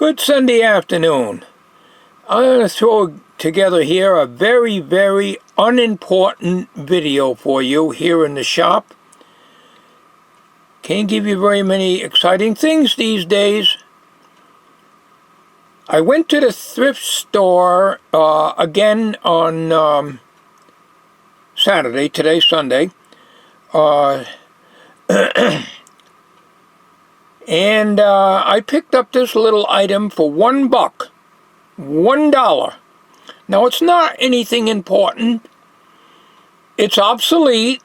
Good Sunday afternoon. I'm going to throw together here a very, very unimportant video for you here in the shop. Can't give you very many exciting things these days. I went to the thrift store again on Saturday. Today's Sunday. And I picked up this little item for $1. $1. Now, it's not anything important. It's obsolete.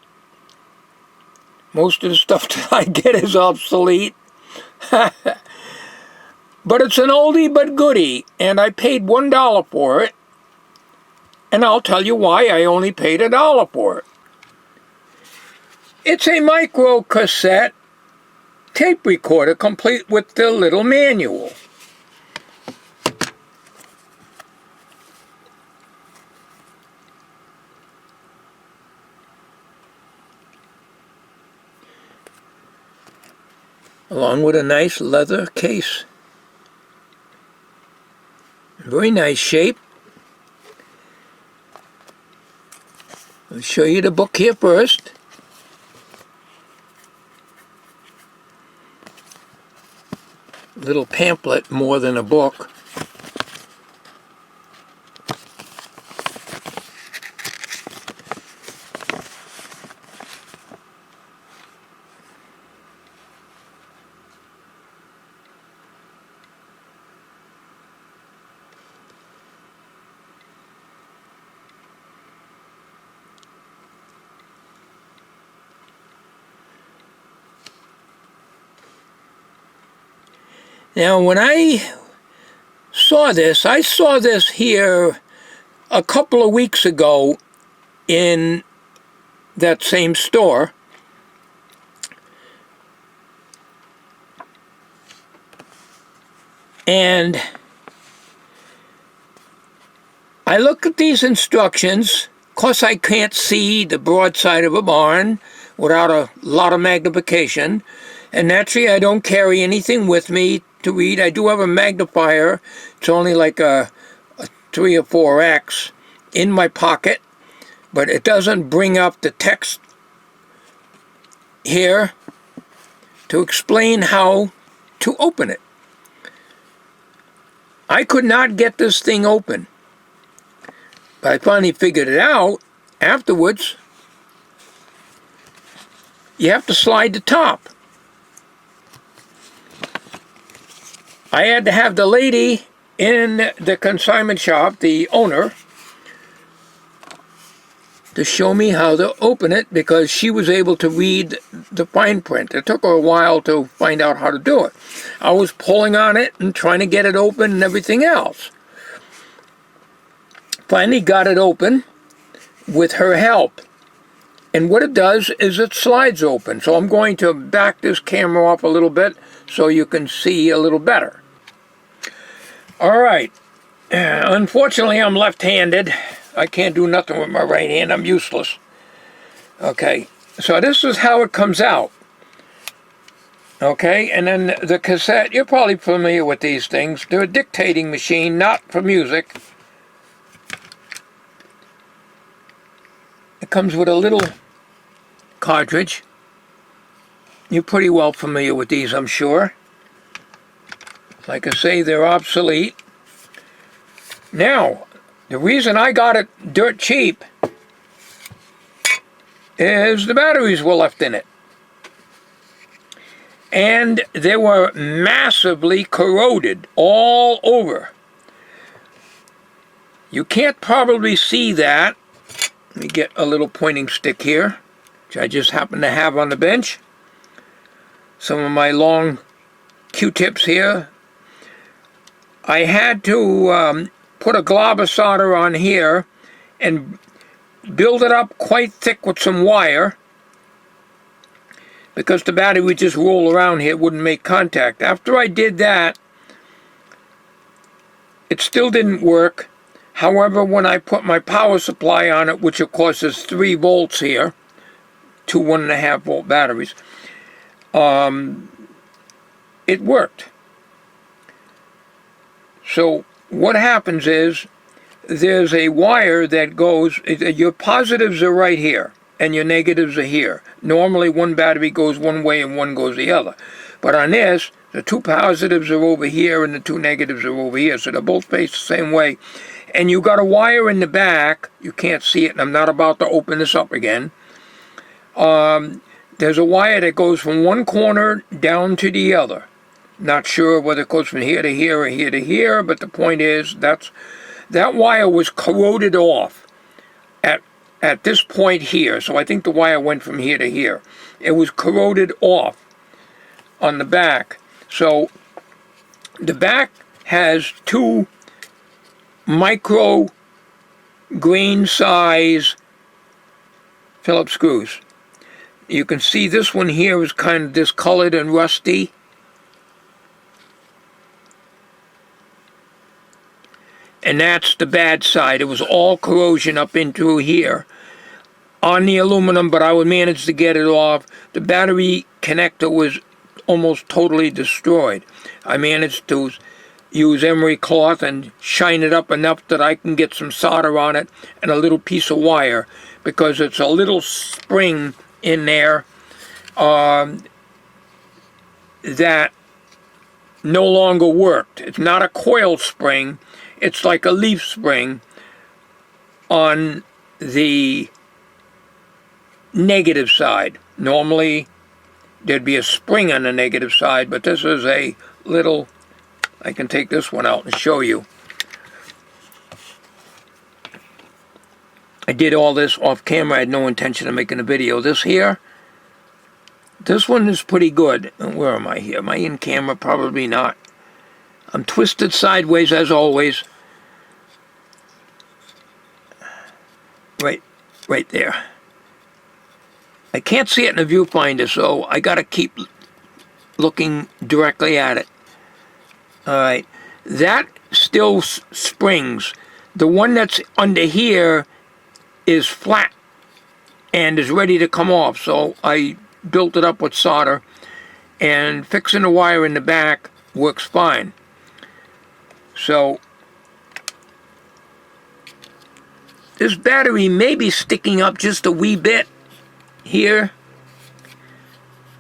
Most of the stuff that I get is obsolete. But it's an oldie but goodie, and I paid $1 for it. And I'll tell you why I only paid $1 for it. It's a micro cassette tape recorder complete with the little manual. Along with a nice leather case. Very nice shape. I'll show you the book here first. Little pamphlet more than a book. Now, when I saw this here a couple of weeks ago in that same store. And I look at these instructions. Of course, I can't see the broadside of a barn without a lot of magnification. And naturally, I don't carry anything with me to read. I do have a magnifier. It's only like a 3 or 4x in my pocket, but it doesn't bring up the text here to explain how to open it. I could not get this thing open, but I finally figured it out afterwards. You have to slide the top. I had to have the lady in the consignment shop, the owner, to show me how to open it because she was able to read the fine print. It took her a while to find out how to do it. I was pulling on it and trying to get it open and everything else. Finally got it open with her help. And what it does is it slides open. So I'm going to back this camera off a little bit so you can see a little better. All right. Unfortunately, I'm left-handed. I can't do nothing with my right hand. I'm useless. Okay. So this is how it comes out. Okay. And then the cassette, you're probably familiar with these things. They're a dictating machine, not for music. It comes with a little cartridge. You're pretty well familiar with these, I'm sure. Like I say, they're obsolete. Now, the reason I got it dirt cheap is the batteries were left in it. And they were massively corroded all over. You can't probably see that. Let me get a little pointing stick here, which I just happen to have on the bench. Some of my long Q-tips here. I had to put a glob of solder on here and build it up quite thick with some wire because the battery would just roll around here, it wouldn't make contact. After I did that, it still didn't work. However, when I put my power supply on it, which of course is 3 volts here, 2 1.5 volt batteries, it worked. So what happens is there's a wire that goes, your positives are right here and your negatives are here. Normally one battery goes one way and one goes the other. But on this, the two positives are over here and the two negatives are over here. So they're both faced the same way. And you got a wire in the back. You can't see it, and I'm not about to open this up again. There's a wire that goes from one corner down to the other. Not sure whether it goes from here to here or here to here, but the point is that wire was corroded off at this point here. So I think the wire went from here to here. It was corroded off on the back. So the back has two micro grain size Phillips screws. You can see this one here is kind of discolored and rusty. And that's the bad side. It was all corrosion up into here on the aluminum, but I would manage to get it off. The battery connector was almost totally destroyed. I managed to use emery cloth and shine it up enough that I can get some solder on it and a little piece of wire, because it's a little spring in there that no longer worked. It's not a coil spring. It's like a leaf spring on the negative side. Normally there'd be a spring on the negative side, but this is a little, I can take this one out and show you. I did all this off camera. I had no intention of making a video. This here, this one is pretty good. Where am I here? Am I in camera? Probably not. I'm twisted sideways as always. Right there. I can't see it in the viewfinder, so I got to keep looking directly at it. All right. That still springs. The one that's under here is flat and is ready to come off. So I built it up with solder, and fixing the wire in the back works fine. So this battery may be sticking up just a wee bit here,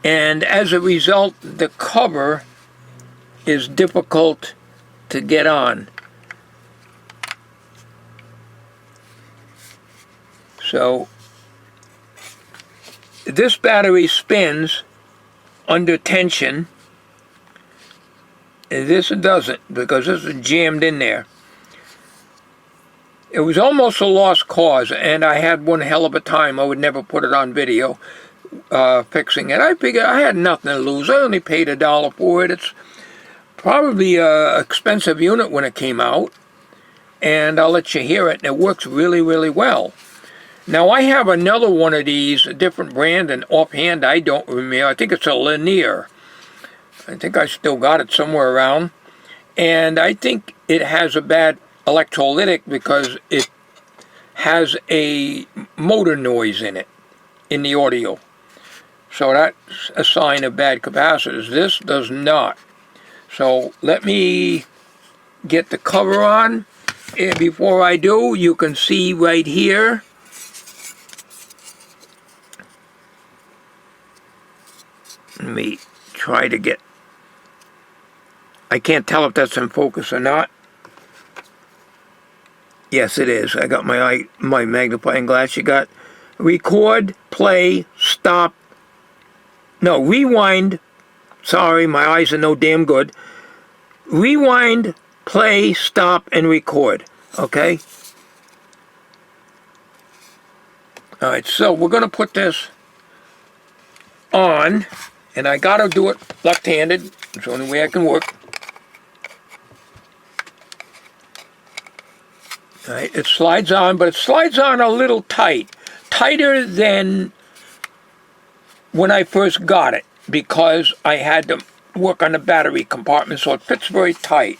and as a result the cover is difficult to get on. So this battery spins under tension. This doesn't, because this is jammed in there. It was almost a lost cause, and I had one hell of a time. I would never put it on video fixing it. I figured I had nothing to lose. I only paid $1 for it. It's probably an expensive unit when it came out, and I'll let you hear it. And it works really, really well. Now I have another one of these, a different brand, and offhand I don't remember. I think it's a Linear. I think I still got it somewhere around. And I think it has a bad electrolytic because it has a motor noise in it, in the audio. So that's a sign of bad capacitors. This does not. So let me get the cover on. And before I do, you can see right here. Let me try to get, I can't tell if that's in focus or not. Yes, it is. I got my magnifying glass. You got record, play, stop. No, rewind. Sorry, my eyes are no damn good. Rewind, play, stop, and record. Okay? All right, so we're going to put this on. And I got to do it left-handed. It's the only way I can work. All right, it slides on, but it slides on a little tight. Tighter than when I first got it, because I had to work on the battery compartment, so it fits very tight.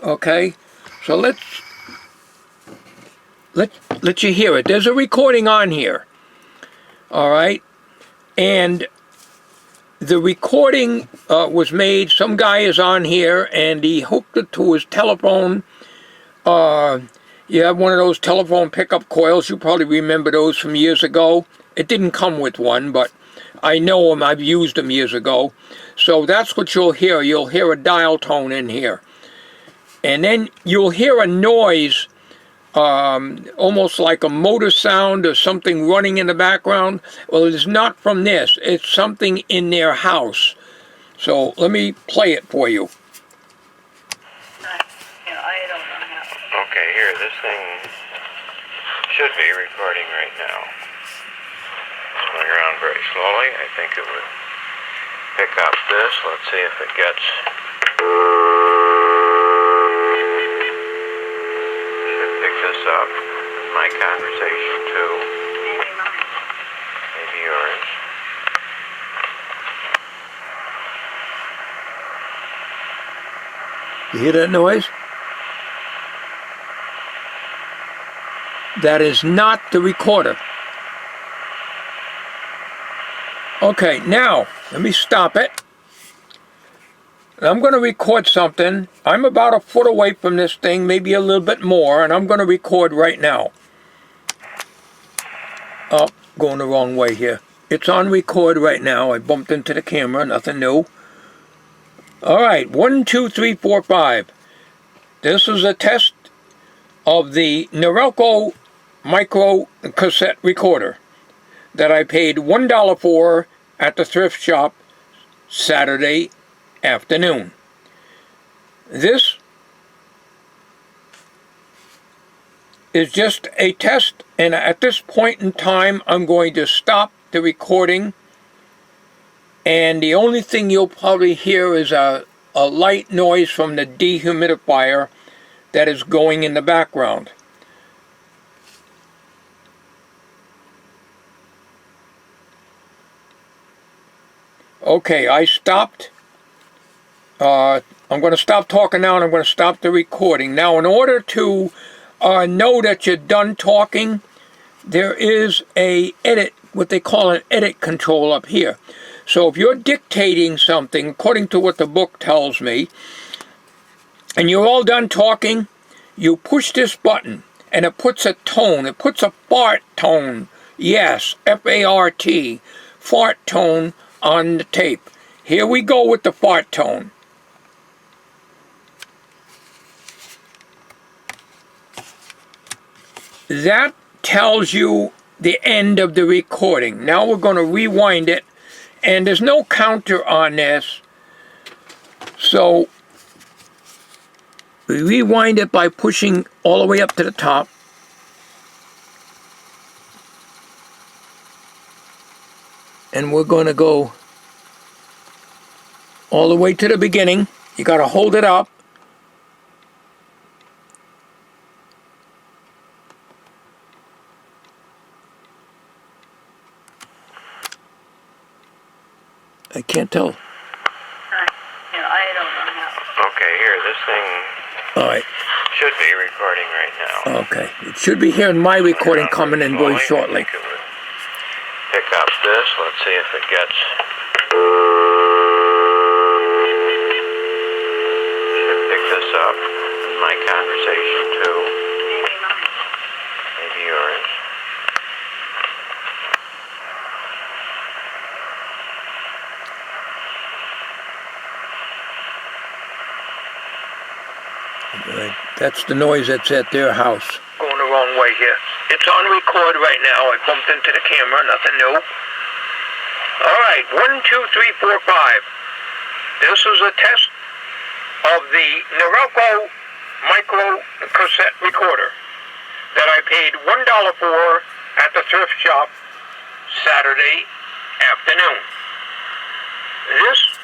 Okay? So let you hear it. There's a recording on here. All right? And the recording was made. Some guy is on here and he hooked it to his telephone. You have one of those telephone pickup coils. You probably remember those from years ago. It didn't come with one, but I know them. I've used them years ago. So that's what you'll hear. You'll hear a dial tone in here. And then you'll hear a noise, almost like a motor sound or something running in the background. Well, it's not from this. It's something in their house. So let me play it for you. Okay, here, this thing should be recording right now. It's going around very slowly. I think it would pick up this. Let's see if it gets... Should pick this up. My conversation too. Maybe mine. Maybe yours. You hear that noise? That is not the recorder. Okay, now, let me stop it. I'm going to record something. I'm about a foot away from this thing, maybe a little bit more, and I'm going to record right now. Oh, going the wrong way here. It's on record right now. I bumped into the camera, nothing new. All right, 1, 2, 3, 4, 5. This is a test of the Norelco micro cassette recorder that I paid $1 for at the thrift shop Saturday afternoon. This is just a test, and at this point in time I'm going to stop the recording, and the only thing you'll probably hear is a light noise from the dehumidifier that is going in the background. Okay, I stopped. I'm going to stop talking now, and I'm going to stop the recording. Now, in order to know that you're done talking, there is a edit, what they call an edit control up here. So if you're dictating something, according to what the book tells me, and you're all done talking, you push this button, and it puts a tone. It puts a fart tone. Yes, F-A-R-T, fart tone on the tape. Here we go with the fart tone. That tells you the end of the recording. Now we're going to rewind it, and there's no counter on this, so we rewind it by pushing all the way up to the top. And we're going to go all the way to the beginning. You got to hold it up. I can't tell. I don't know how. Okay, here, this thing All right. should be recording right now. Okay. It should be hearing my recording coming in very shortly. I think it would pick up this. Let's see if it gets... Should pick this up. My conversation too. Maybe mine. Maybe yours. That's the noise that's at their house. Going the wrong way here. It's on record right now. I bumped into the camera, nothing new. All right, 1, 2, 3, 4, 5. This is a test of the Norelco micro cassette recorder that I paid $1 for at the thrift shop Saturday afternoon. This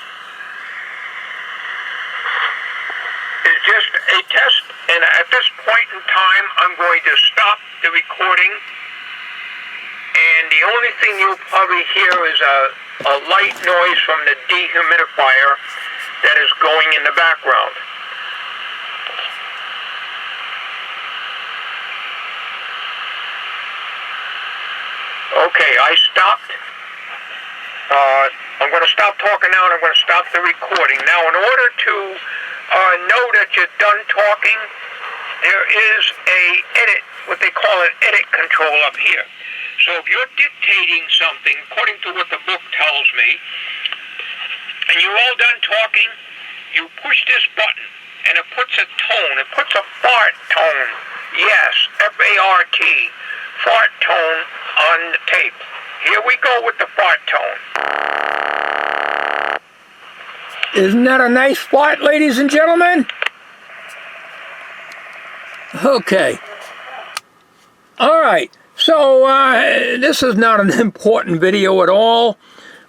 is just a test, and at this point in time I'm going to stop the recording, and the only thing you'll probably hear is a light noise from the dehumidifier that is going in the background. Okay, I stopped I'm going to stop talking now and I'm going to stop the recording. Now, in order to know that you're done talking, there is a edit, what they call an edit control up here. So if you're dictating something, according to what the book tells me, and you're all done talking, you push this button, and it puts a tone. It puts a fart tone. Yes, F-A-R-T, fart tone on the tape. Here we go with the fart tone. Isn't that a nice fart, ladies and gentlemen? Okay. All right. So this is not an important video at all,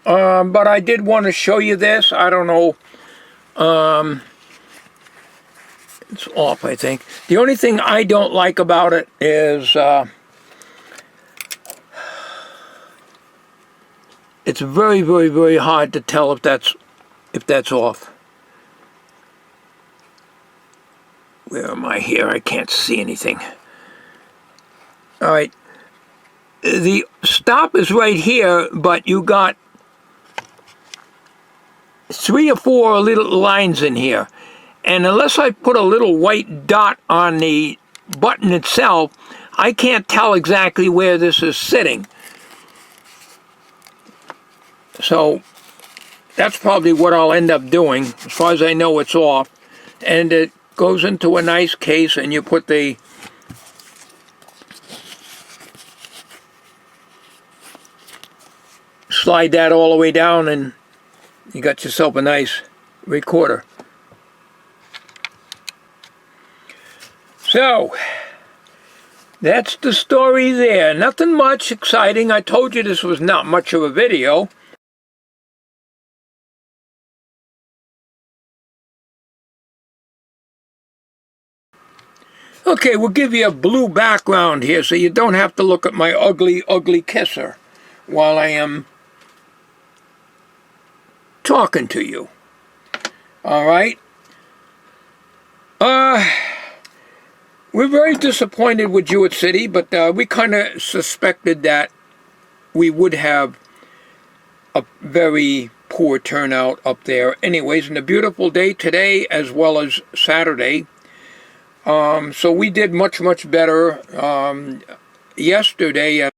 but I did want to show you this. I don't know. It's off, I think. The only thing I don't like about it is it's very, very, very hard to tell if that's off. Where am I here? I can't see anything. All right. The stop is right here, but you got 3 or 4 little lines in here. And unless I put a little white dot on the button itself, I can't tell exactly where this is sitting. So that's probably what I'll end up doing. As far as I know, it's off. And it goes into a nice case, and you put the slide that all the way down, and you got yourself a nice recorder. So that's the story there. Nothing much exciting. I told you this was not much of a video. Okay, we'll give you a blue background here so you don't have to look at my ugly, ugly kisser while I am talking to you. All right. We're very disappointed with Jewett City, but we kind of suspected that we would have a very poor turnout up there. Anyways, and a beautiful day today as well as Saturday. So we did much, much better yesterday